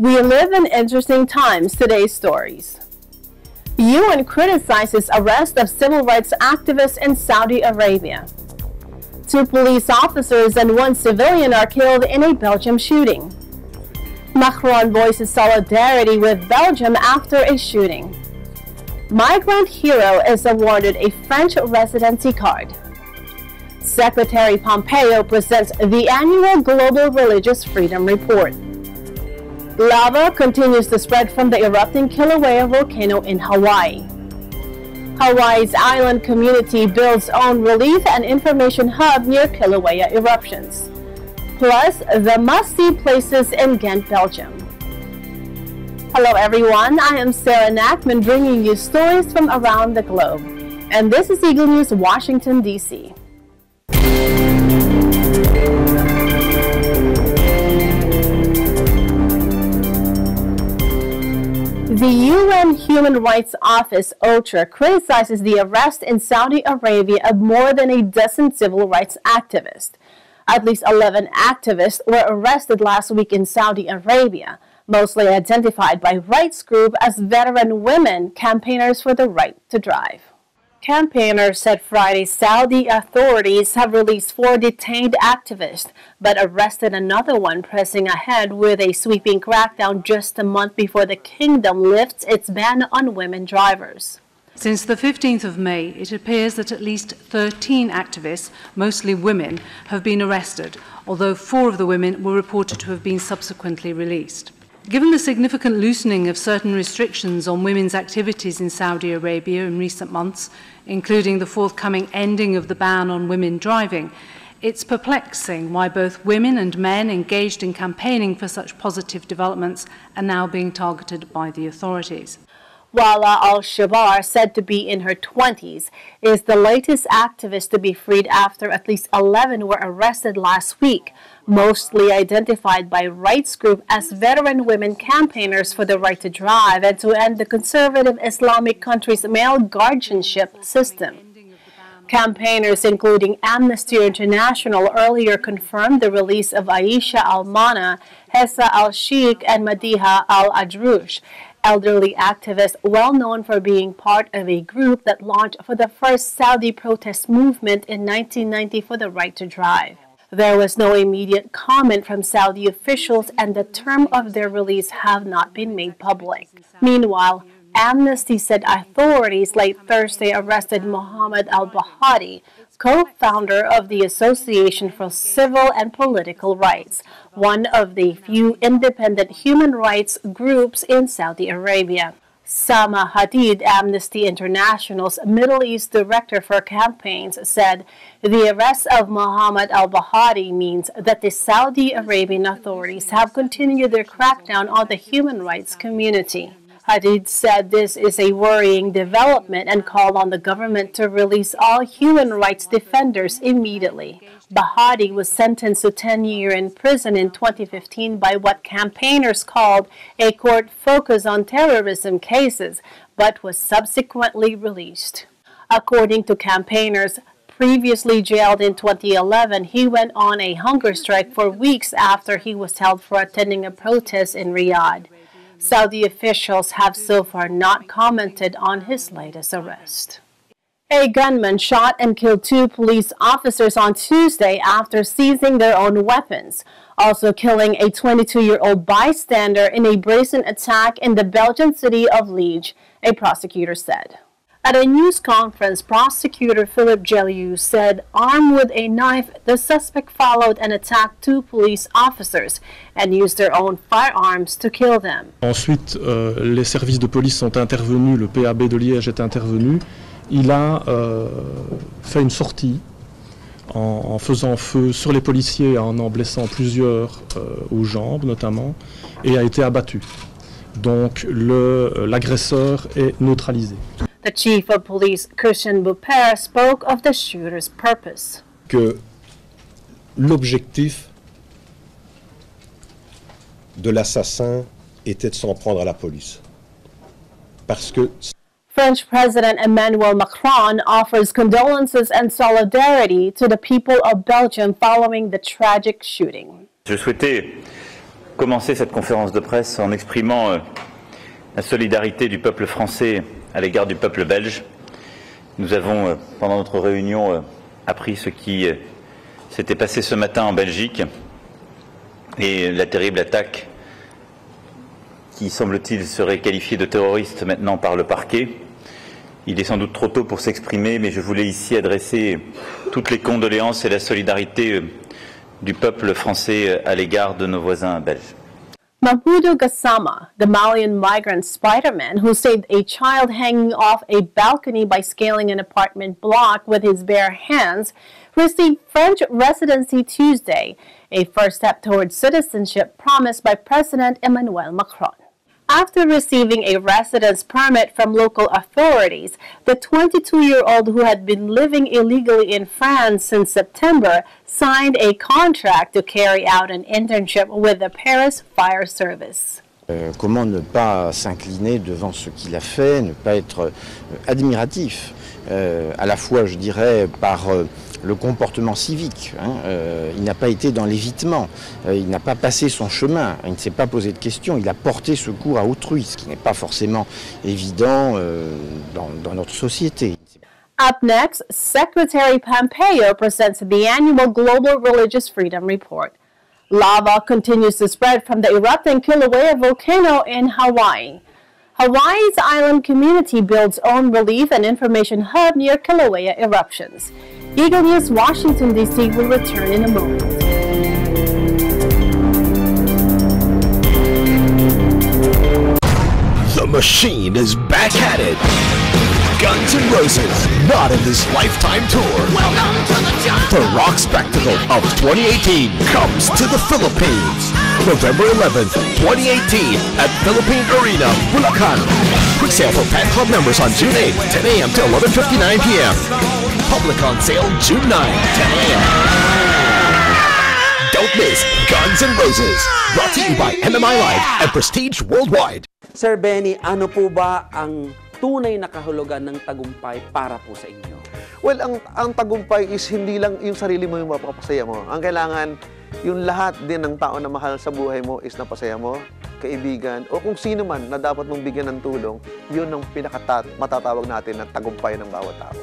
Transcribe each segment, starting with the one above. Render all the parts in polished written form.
We live in interesting times. Today's stories. UN criticizes arrest of civil rights activists in Saudi Arabia. 2 police officers and 1 civilian are killed in a Belgium shooting. Macron voices solidarity with Belgium after a shooting. Migrant hero is awarded a French residency card. Secretary Pompeo presents the annual Global Religious Freedom Report. Lava continues to spread from the erupting Kilauea volcano in Hawaii. Hawaii's island community builds own relief and information hub near Kilauea eruptions. Plus, the must-see places in Ghent, Belgium. Hello everyone, I am Sarah Nachman bringing you stories from around the globe. And this is Eagle News, Washington, D.C. The UN Human Rights Office, OCHA, criticizes the arrest in Saudi Arabia of more than a dozen civil rights activists. At least 11 activists were arrested last week in Saudi Arabia, mostly identified by rights groups as veteran women campaigners for the right to drive. Campaigners said Friday Saudi authorities have released 4 detained activists, but arrested another one, pressing ahead with a sweeping crackdown just a month before the kingdom lifts its ban on women drivers. Since the 15th of May, it appears that at least 13 activists, mostly women, have been arrested, although 4 of the women were reported to have been subsequently released. Given the significant loosening of certain restrictions on women's activities in Saudi Arabia in recent months, including the forthcoming ending of the ban on women driving, it's perplexing why both women and men engaged in campaigning for such positive developments are now being targeted by the authorities. Wala al-Shabar, said to be in her 20s, is the latest activist to be freed after at least 11 were arrested last week, mostly identified by rights groups as veteran women campaigners for the right to drive and to end the conservative Islamic country's male guardianship system. Campaigners, including Amnesty International, earlier confirmed the release of Aisha al-Mana, Hessa al-Sheikh, and Madiha al-Adrush, elderly activists well known for being part of a group that launched for the first Saudi protest movement in 1990 for the right to drive. There was no immediate comment from Saudi officials, and the term of their release have not been made public. Meanwhile, Amnesty said authorities late Thursday arrested Mohammed al-Bahadi, co-founder of the Association for Civil and Political Rights, one of the few independent human rights groups in Saudi Arabia. Sama Hadid, Amnesty International's Middle East Director for Campaigns, said the arrest of Mohammed al-Bahadi means that the Saudi Arabian authorities have continued their crackdown on the human rights community. Hadid said this is a worrying development and called on the government to release all human rights defenders immediately. Bahadi was sentenced to 10 years in prison in 2015 by what campaigners called a court focused on terrorism cases, but was subsequently released. According to campaigners previously jailed in 2011, he went on a hunger strike for weeks after he was held for attending a protest in Riyadh. Saudi officials have so far not commented on his latest arrest. A gunman shot and killed 2 police officers on Tuesday after seizing their own weapons, also killing a 22-year-old bystander in a brazen attack in the Belgian city of Liege, a prosecutor said. At a news conference, prosecutor Philippe Gelliou said, armed with a knife, the suspect followed and attacked 2 police officers and used their own firearms to kill them. Ensuite, les services de police sont intervenus, le PAB de Liège est intervenu. Il a fait une sortie en faisant feu sur les policiers, en blessant plusieurs aux jambes notamment, et a été abattu. Donc l'agresseur est neutralisé. The chief of police, Christian Boupert, spoke of the shooter's purpose. Que l'objectif de l'assassin était de s'en prendre à la police. Parce que French President Emmanuel Macron offers condolences and solidarity to the people of Belgium following the tragic shooting. Je souhaitais commencer cette conférence de presse en exprimant la solidarité du peuple français à l'égard du peuple belge. Nous avons, pendant notre réunion, appris ce qui s'était passé ce matin en Belgique et la terrible attaque qui, semble-t-il, serait qualifiée de terroriste maintenant par le parquet. Il est sans doute trop tôt pour s'exprimer, mais je voulais ici adresser toutes les condoléances et la solidarité du peuple français à l'égard de nos voisins belges. Maputo Gassama, the Malian migrant Spider-Man who saved a child hanging off a balcony by scaling an apartment block with his bare hands, received French residency Tuesday, a first step towards citizenship promised by President Emmanuel Macron. After receiving a residence permit from local authorities, the 22-year-old who had been living illegally in France since September signed a contract to carry out an internship with the Paris Fire Service. Comment ne pas s'incliner devant ce qu'il a fait, ne pas être admiratif, à la fois, je dirais, par le comportement civique. Il n'a pas été dans l'évitement, il n'a pas passé son chemin, il ne s'est pas posé de questions, il a porté secours à autrui, ce qui n'est pas forcément évident dans notre société. Up next, Secretary Pompeo presents the annual Global Religious Freedom Report. Lava continues to spread from the erupting Kilauea volcano in Hawaii. Hawaii's island community builds own relief and information hub near Kilauea eruptions. Eagle News Washington, D.C. will return in a moment. The machine is back at it. Guns N' Roses, not in this lifetime tour. Welcome to the jungle. The rock spectacle of 2018 comes to the Philippines. November 11th, 2018 at Philippine Arena, Bulacan. Pre-sale for Fan Club members on June 8th, 10 a.m. to 11:59 p.m. Public on sale June 9, 10 a.m. Don't miss Guns N' Roses. Brought to you by MMI Live and Prestige Worldwide. Sir Benny, ano po ba ang tunay na kahulugan ng tagumpay para po sa inyo? Well, ang tagumpay is hindi lang yung sarili mo yung mapapasaya mo. Ang kailangan, yung lahat din ng tao na mahal sa buhay mo is napasaya mo, kaibigan, o kung sino man na dapat mong bigyan ng tulong, yun ang matatawag natin na tagumpay ng bawat tao.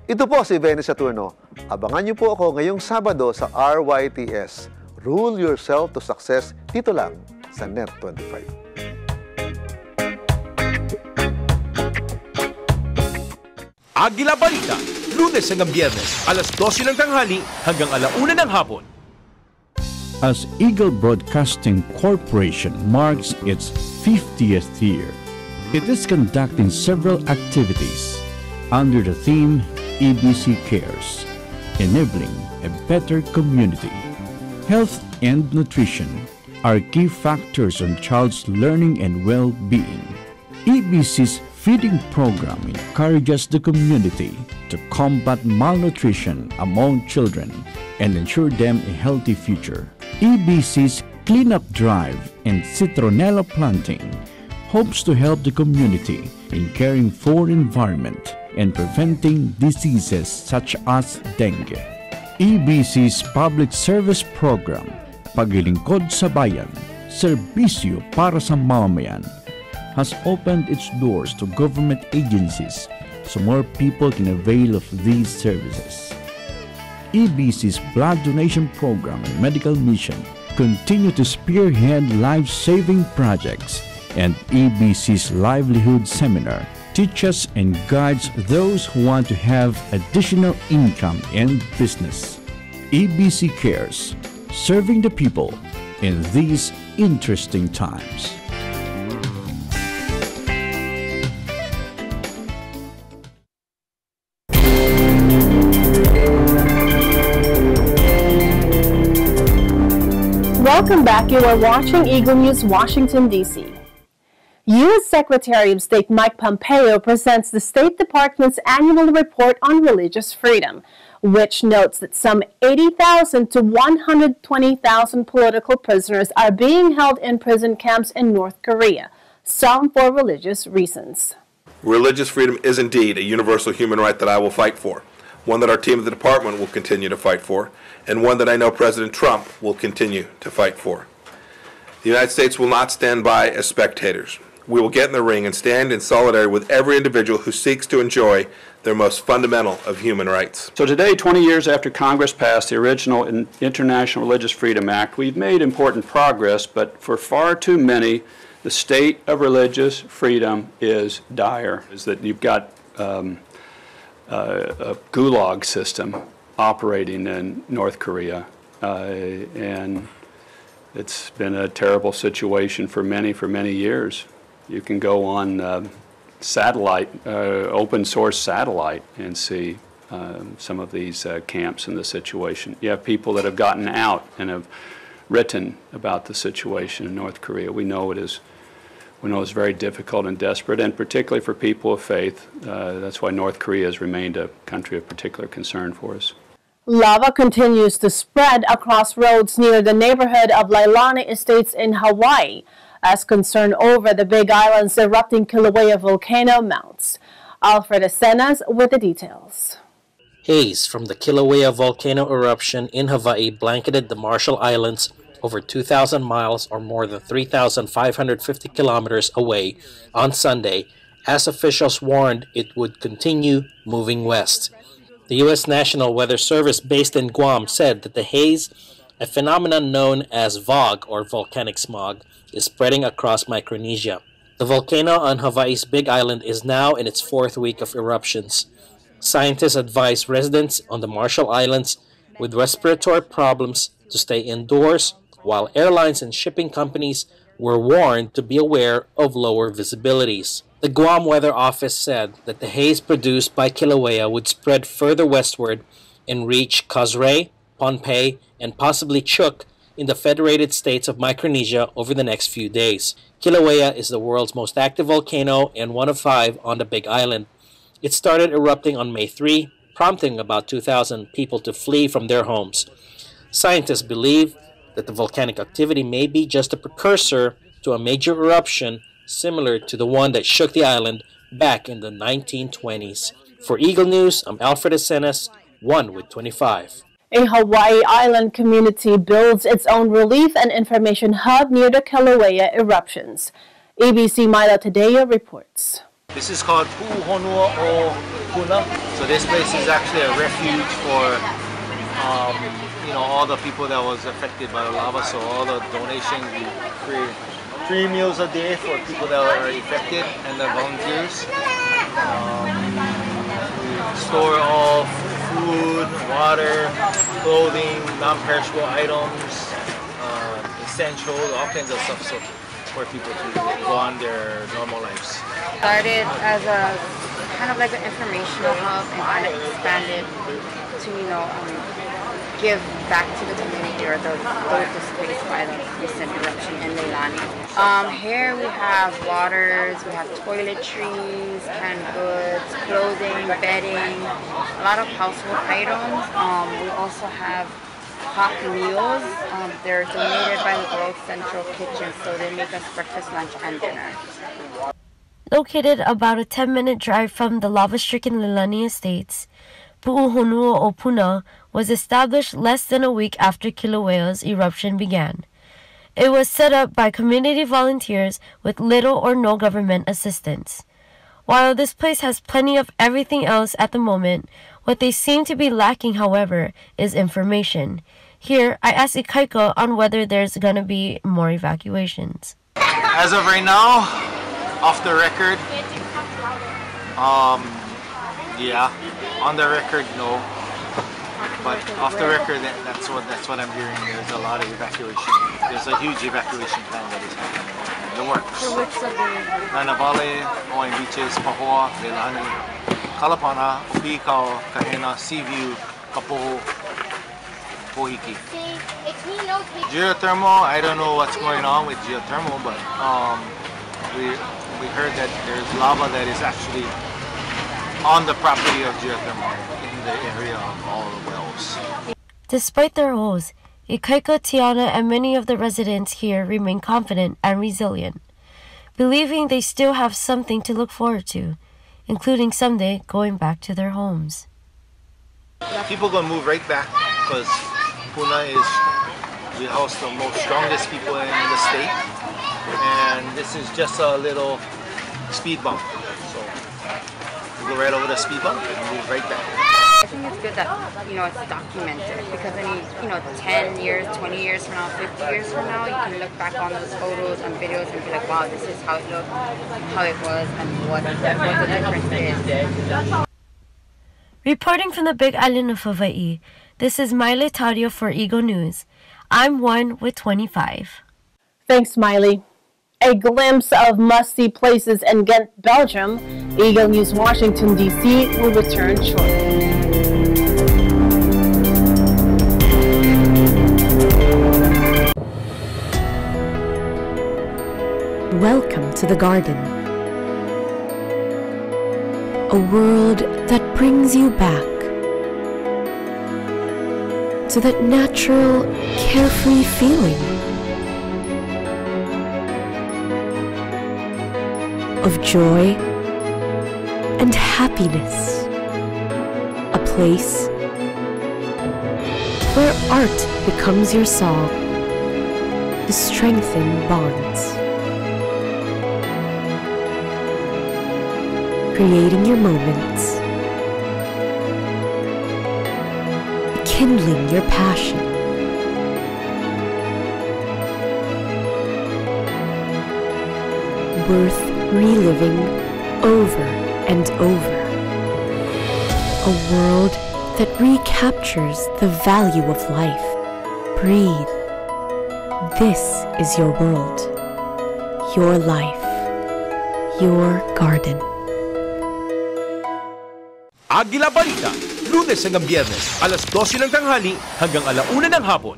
Ito po si Benny Saturno. Abangan niyo po ako ngayong Sabado sa RYTS. Rule Yourself to Success, dito lang sa Net 25. Agila Balita, Lunes hanggang Biyernes, alas 12 ng tanghali hanggang 1:00 ng hapon. As Eagle Broadcasting Corporation marks its 50th year, it is conducting several activities under the theme EBC Cares, enabling a better community. Health and nutrition are key factors on child's learning and well-being. EBC's feeding program encourages the community to combat malnutrition among children and ensure them a healthy future. EBC's cleanup drive and citronella planting hopes to help the community in caring for environment and preventing diseases such as dengue. EBC's public service program, Paglilingkod sa Bayan, Serbisyo para sa Mamamayan, has opened its doors to government agencies so more people can avail of these services. EBC's blood donation program and medical mission continue to spearhead life-saving projects, and EBC's livelihood seminar teaches and guides those who want to have additional income and business. EBC Cares, serving the people in these interesting times. Welcome back. You are watching Eagle News Washington, D.C. U.S. Secretary of State Mike Pompeo presents the State Department's annual report on religious freedom, which notes that some 80,000 to 120,000 political prisoners are being held in prison camps in North Korea, some for religious reasons. Religious freedom is indeed a universal human right that I will fight for, one that our team at the department will continue to fight for, and one that I know President Trump will continue to fight for. The United States will not stand by as spectators. We will get in the ring and stand in solidarity with every individual who seeks to enjoy their most fundamental of human rights. So today, 20 years after Congress passed the original International Religious Freedom Act, we've made important progress, but for far too many, the state of religious freedom is dire. Is that you've got a gulag system operating in North Korea, and it's been a terrible situation for many years. You can go on satellite, open source satellite, and see some of these camps and the situation. You have people that have gotten out and have written about the situation in North Korea. We know it's very difficult and desperate, and particularly for people of faith. That's why North Korea has remained a country of particular concern for us. Lava continues to spread across roads near the neighborhood of Lailani Estates in Hawaii, as concern over the Big Island's erupting Kilauea volcano mounts. Alfred Acenas with the details. Haze from the Kilauea volcano eruption in Hawaii blanketed the Marshall Islands over 2,000 miles or more than 3,550 kilometers away on Sunday, as officials warned it would continue moving west. The U.S. National Weather Service based in Guam said that the haze, a phenomenon known as VOG or volcanic smog, is spreading across Micronesia. The volcano on Hawaii's Big Island is now in its fourth week of eruptions. Scientists advise residents on the Marshall Islands with respiratory problems to stay indoors, while airlines and shipping companies were warned to be aware of lower visibilities. The Guam Weather Office said that the haze produced by Kilauea would spread further westward and reach Kosrae, Pohnpei, and possibly Chuuk in the Federated States of Micronesia over the next few days. Kilauea is the world's most active volcano and one of 5 on the Big Island. It started erupting on May 3, prompting about 2,000 people to flee from their homes. Scientists believe that the volcanic activity may be just a precursor to a major eruption similar to the one that shook the island back in the 1920s. For Eagle News, I'm Alfred Acenas, 1 with 25. A Hawaii island community builds its own relief and information hub near the Kilauea eruptions. ABC Mila Tadeo reports. This is called Pu'uhonua o Puna. So this place is actually a refuge for all the people that was affected by the lava. So all the donations, we create 3 meals a day for people that are affected and the volunteers. We store all food, water, clothing, non-perishable items, essentials, all kinds of stuff so for people to go on their normal lives. Started as a kind of like an informational hub and kind of expanded to, give back to the community or those displaced by the recent eruption in Leilani. Here we have waters, we have toiletries, canned goods, clothing, bedding, a lot of household items. We also have hot meals. They're donated by the World Central Kitchen, so they make us breakfast, lunch, and dinner. Located about a 10-minute drive from the lava-stricken Leilani Estates, Pu'uhonua o Puna was established less than a week after Kilauea's eruption began. It was set up by community volunteers with little or no government assistance. While this place has plenty of everything else at the moment, what they seem to be lacking, however, is information. Here, I asked Ikaika on whether there's gonna be more evacuations. As of right now, off the record, yeah. On the record, no. But off the record, that's what I'm hearing. There's a lot of evacuation. There's a huge evacuation plan that is happening in the works. So which of the? Nanavale, Hawaiian Beaches, Pahoa, Leilani, Kalapana, Opikao, Kahena, Seaview, Kapoho, Pohiki. Geothermal, I don't know what's going on with geothermal, but we heard that there's lava that is actually on the property of geothermal in the area of all the wells. Despite their woes, Ikaika, Tiana, and many of the residents here remain confident and resilient, believing they still have something to look forward to, including someday going back to their homes. People gonna move right back because Puna is We house the most strongest people in the state, and this is just a little speed bump. So we go right over the speed bump and move right back. I think it's good that, it's documented, because then, 10 years, 20 years from now, 50 years from now, you can look back on those photos and videos and be like, wow, this is how it looked, how it was, and what the difference is. Reporting from the Big Island of Hawaii, this is Miley Tario for Eagle News. I'm 1 with 25. Thanks, Miley. A glimpse of must-see places in Ghent, Belgium. Eagle News Washington, D.C. will return shortly. Welcome to the garden. A world that brings you back to that natural, carefree feeling of joy and happiness. A place where art becomes your song to strengthen bonds. Creating your moments, kindling your passion, worth reliving over and over. A world that recaptures the value of life. Breathe. This is your world, your life, your garden. Agila Balita, Lunes hanggang Biyernes, alas 12 ng tanghali hanggang 1:00 ng hapon.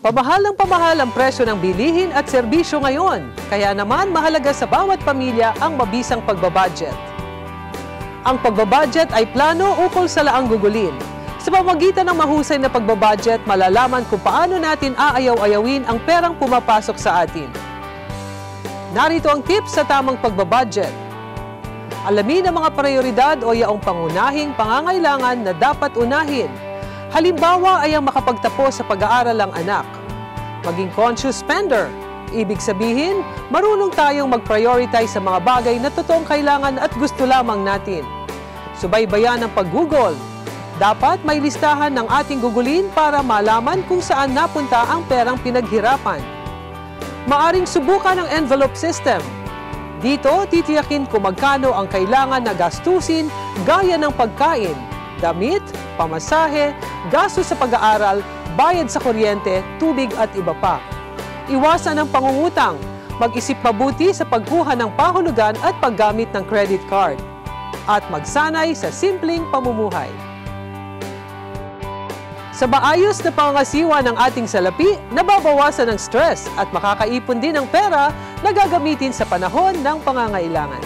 Pamahal ang presyo ng bilihin at serbisyo ngayon. Kaya naman mahalaga sa bawat pamilya ang mabisang pagbabudget. Ang pagbabudget ay plano ukol sa laang gugulin. Sa pamamagitan ng mahusay na pagbabudget, malalaman kung paano natin aayaw-ayawin ang perang pumapasok sa atin. Narito ang tips sa tamang pagbabudget. Alamin ang mga prioridad o yaong pangunahing pangangailangan na dapat unahin. Halimbawa ay ang makapagtapos sa pag-aaral ang anak. Maging conscious spender. Ibig sabihin, marunong tayong mag-prioritize sa mga bagay na totoong kailangan at gusto lamang natin. Subaybayan ang pag-google. Dapat may listahan ng ating gugulin para malaman kung saan napunta ang perang pinaghirapan. Maaring subukan ang envelope system. Dito, titiyakin kung magkano ang kailangan na gastusin gaya ng pagkain, damit, pamasahe, gastos sa pag-aaral, bayad sa kuryente, tubig at iba pa. Iwasan ang pangungutang, mag-isip mabuti sa pagkuha ng pahulugan at paggamit ng credit card. At magsanay sa simpleng pamumuhay. Sa maayos na pangangasiwa ng ating salapi, nababawasan ang stress at makakaipon din ng pera na gagamitin sa panahon ng pangangailangan.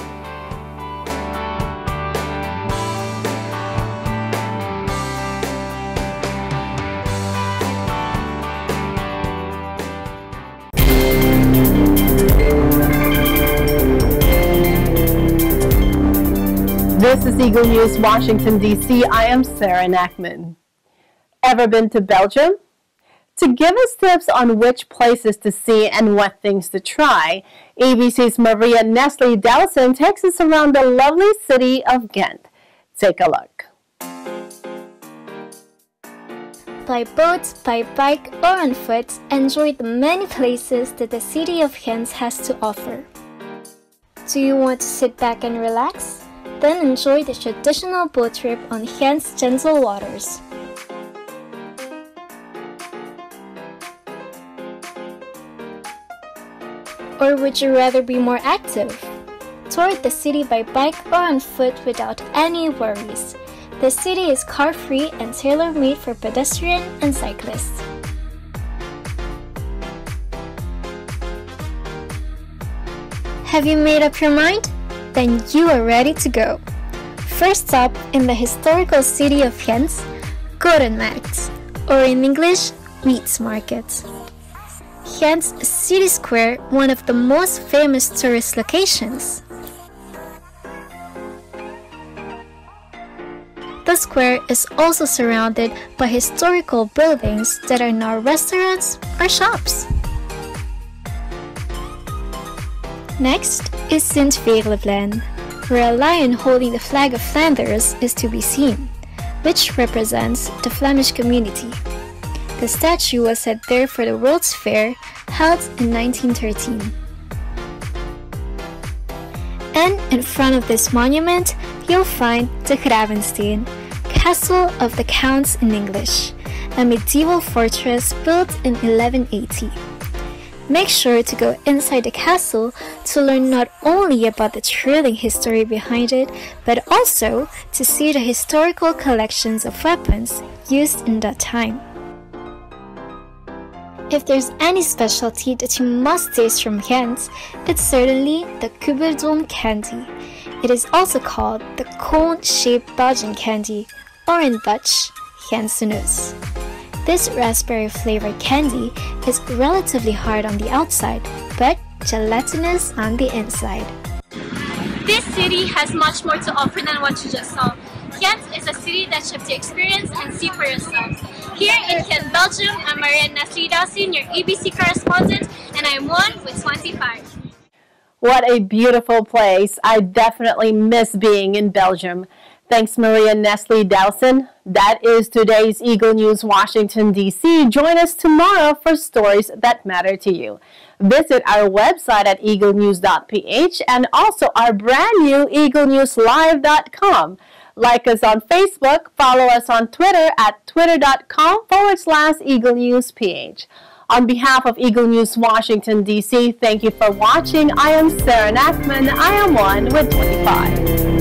This is Eagle News, Washington, D.C. I am Sarah Nachman. Ever been to Belgium? To give us tips on which places to see and what things to try, ABC's Maria Nestle Delson takes us around the lovely city of Ghent. Take a look. By boat, by bike, or on foot, enjoy the many places that the city of Ghent has to offer. Do you want to sit back and relax? Then enjoy the traditional boat trip on Ghent's gentle waters. Or would you rather be more active? Tour the city by bike or on foot without any worries. The city is car-free and tailor-made for pedestrian and cyclists. Have you made up your mind? Then you are ready to go. First stop in the historical city of Ghent, Gorenmarkt, or in English, Wheat Market. Ghent's city square, one of the most famous tourist locations. The the square is also surrounded by historical buildings that are now restaurants or shops. Next is Sint-Veerleplein, where a lion holding the flag of Flanders is to be seen, which represents the Flemish community. The statue was set there for the World's Fair held in 1913. And in front of this monument, you'll find the Gravensteen, Castle of the Counts in English, a medieval fortress built in 1180. Make sure to go inside the castle to learn not only about the thrilling history behind it, but also to see the historical collections of weapons used in that time. If there's any specialty that you must taste from Ghent, it's certainly the Kubbeldoom candy. It is also called the cone-shaped Belgian candy, or in Dutch, Gentse Neus. This raspberry-flavored candy is relatively hard on the outside, but gelatinous on the inside. This city has much more to offer than what you just saw. Ghent is a city that you have to experience and see for yourselves. Here in Ghent, Belgium, I'm Maria Nesli-Dawson, your ABC correspondent, and I'm 1 with 25. What a beautiful place. I definitely miss being in Belgium. Thanks, Maria Nesli-Dawson. That is today's Eagle News Washington, D.C. Join us tomorrow for stories that matter to you. Visit our website at eaglenews.ph and also our brand new eaglenewslive.com. Like us on Facebook, follow us on Twitter at twitter.com/EagleNewsPH. On behalf of Eagle News Washington, D.C., thank you for watching. I am Sarah Nachman. I am 1 with 25.